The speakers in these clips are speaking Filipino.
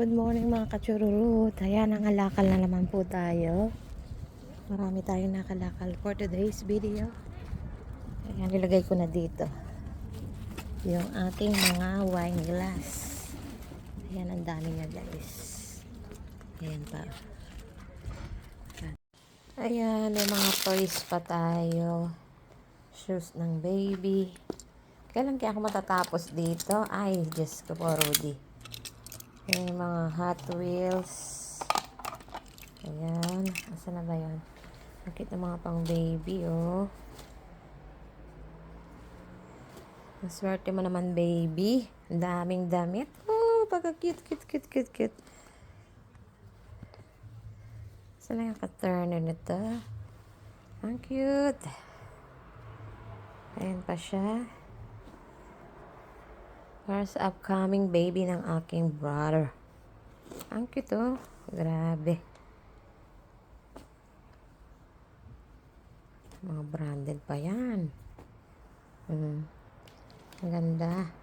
Good morning mga kachururut. Ayan, nangalakal na naman po tayo. Marami tayong nakalakal for today's video. Ayan, nilagay ko na dito yung ating mga wine glass. Ayan, ang dami niya guys. Ayan pa. Ayan, may mga toys pa tayo. Shoes ng baby. Kailan kaya ako matatapos dito? Ay, Diyos ko po, Rudy. May mga Hot Wheels. Ayan. Asa na ba yun? Nakita mga pang baby, oh. Maswerte mo naman, baby. Ang daming damit. Oh, pagka cute. Saan na yung ka-turner nito? Ang cute. Ayan pa siya. First upcoming baby ng aking brother. Ang cute, oh. Grabe. Mga branded pa yan. Ang ganda.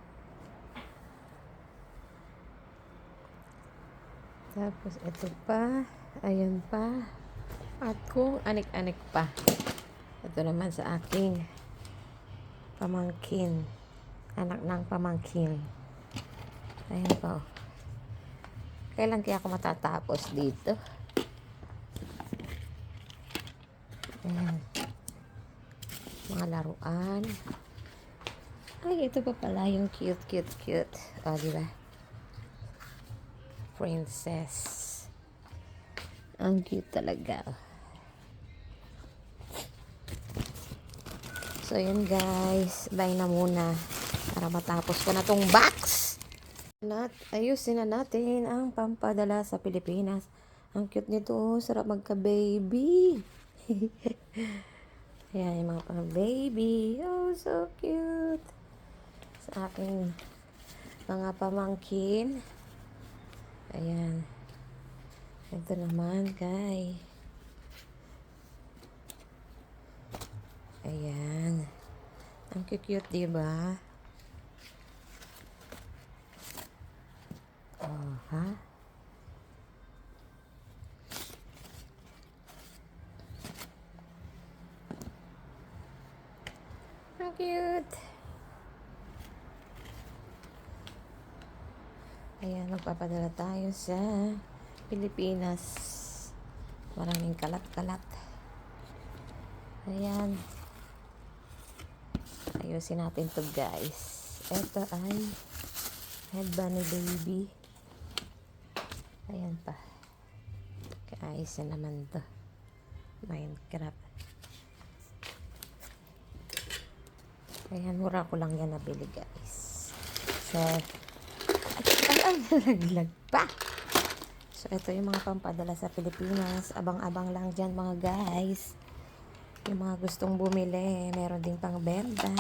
Tapos ito pa. Ayan pa. At kung anik-anik pa. Ito naman sa aking pamangkin. Anak ng pamangkin. Ayan pa, oh. Kailan kaya ako matatapos dito? Ayan. Mga laruan. Ay, ito pa pala yung cute. O, diba? Princess. Ang cute talaga. So, yun guys. Bye na muna. Para matapos ko na tong box. Ayusin na natin ang pampadala sa Pilipinas. Ang cute nito. Oh. Sarap magka-baby. Ayan yung mga pang-baby. Oh, so cute. Sa aking mga pamangkin. Ayan. Ito naman, guys. Ayan. Ang cute, diba? Oh, ha? Ang cute. Ayan, magpapadala tayo sa Pilipinas. Maraming kalat-kalat. Ayan. Ayusin natin to guys. Ito ay headband ni baby. Ayan pa. Kaayos na naman to. Minecraft. Ayan, mura ko lang yan nabili guys. So, ay, nalaglag pa. So, ito yung mga pampadala sa Pilipinas. Abang-abang lang dyan mga guys. Yung mga gustong bumili, meron ding pang benta.